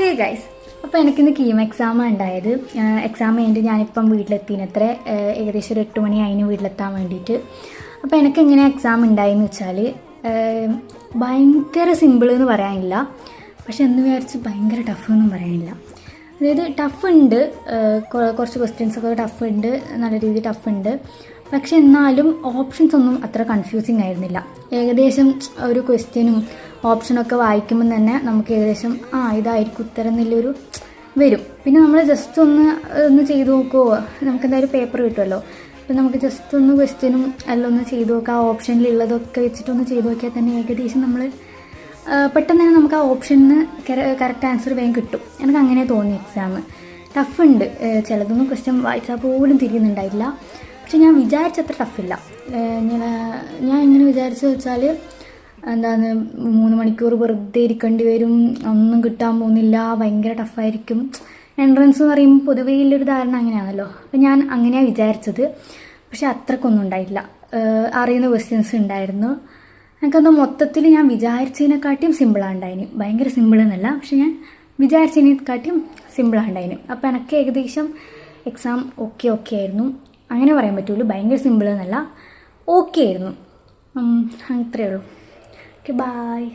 Hey guys, അപ്പോൾ എനിക്കിന്ന് കീം എക്സാമാണ് ഉണ്ടായത്. എക്സാം കഴിഞ്ഞിട്ട് ഞാനിപ്പം വീട്ടിലെത്തിനത്ര ഏകദേശം ഒരു 8 മണി അതിന് വീട്ടിലെത്താൻ വേണ്ടിയിട്ട്. അപ്പോൾ എനിക്ക് എങ്ങനെ എക്സാം ഉണ്ടായെന്ന് വെച്ചാൽ ഭയങ്കര സിമ്പിൾ എന്ന് പറയാനില്ല, പക്ഷെ എന്ന് വിചാരിച്ച് ഭയങ്കര ടഫ് എന്നും പറയാനില്ല. അതായത് ടഫ് ഉണ്ട്, കുറച്ച് ക്വസ്റ്റ്യൻസൊക്കെ ടഫ് ഉണ്ട്, നല്ല രീതിയിൽ ടഫ് ഉണ്ട്. പക്ഷെ എന്നാലും ഓപ്ഷൻസ് ഒന്നും അത്ര കൺഫ്യൂസിങ് ആയിരുന്നില്ല. ഏകദേശം ഒരു ക്വസ്റ്റ്യനും ഓപ്ഷനൊക്കെ വായിക്കുമ്പം തന്നെ നമുക്ക് ഏകദേശം ഇതായിരിക്കും ഉത്തരം എന്നുള്ളൊരു വരും. പിന്നെ നമ്മൾ ജസ്റ്റ് ഒന്ന് ചെയ്ത് നോക്കുമോ, നമുക്ക് എന്തായാലും പേപ്പർ കിട്ടുമല്ലോ. അപ്പം നമുക്ക് ജസ്റ്റ് ഒന്ന് ക്വസ്റ്റ്യനും എല്ലാം ഒന്ന് ചെയ്ത് നോക്കാം, ആ ഓപ്ഷനിലുള്ളതൊക്കെ വെച്ചിട്ടൊന്ന് ചെയ്ത് നോക്കിയാൽ തന്നെ ഏകദേശം നമ്മൾ പെട്ടെന്ന് തന്നെ നമുക്ക് ആ ഓപ്ഷനിന് കറക്റ്റ് ആൻസർ വേഗം കിട്ടും. എനിക്ക് അങ്ങനെ തോന്നി. എക്സാം ടഫ് ഉണ്ട്, ചിലതൊന്നും ക്വസ്റ്റ്യൻ വായിച്ചാൽ പോലും തിരിയുന്നുണ്ടായില്ല. പക്ഷെ ഞാൻ വിചാരിച്ചത്ര ടഫില്ല. ഞാൻ ഇങ്ങനെ വിചാരിച്ചു വെച്ചാൽ എന്താണ് 3 മണിക്കൂർ വെറുതെ ഇരിക്കേണ്ടി വരും, ഒന്നും കിട്ടാൻ പോകുന്നില്ല, ഭയങ്കര ടഫായിരിക്കും. എൻട്രൻസ് എന്ന് പറയുമ്പോൾ പൊതുവേ ഉള്ളൊരു ധാരണ അങ്ങനെയാണല്ലോ. അപ്പം ഞാൻ അങ്ങനെയാണ് വിചാരിച്ചത്. പക്ഷെ അത്രക്കൊന്നും ഉണ്ടായില്ല. അറിയുന്ന ക്വസ്റ്റ്യൻസ് ഉണ്ടായിരുന്നു. എനിക്കത് മൊത്തത്തിൽ ഞാൻ വിചാരിച്ചതിനെക്കാട്ടിയും സിമ്പിളാണ് ഉണ്ടായിന്. ഭയങ്കര സിമ്പിൾ എന്നല്ല, പക്ഷെ ഞാൻ വിചാരിച്ചതിനെക്കാട്ടിയും സിമ്പിളാണ് ഉണ്ടായിന്. അപ്പോൾ എനിക്ക് ഏകദേശം എക്സാം ഓക്കെ ആയിരുന്നു. അങ്ങനെ പറയാൻ പറ്റുള്ളൂ, ഭയങ്കര സിമ്പിൾ എന്നല്ല, ഓക്കെ ആയിരുന്നു. അത്രയേ ഉള്ളൂ. Okay, bye.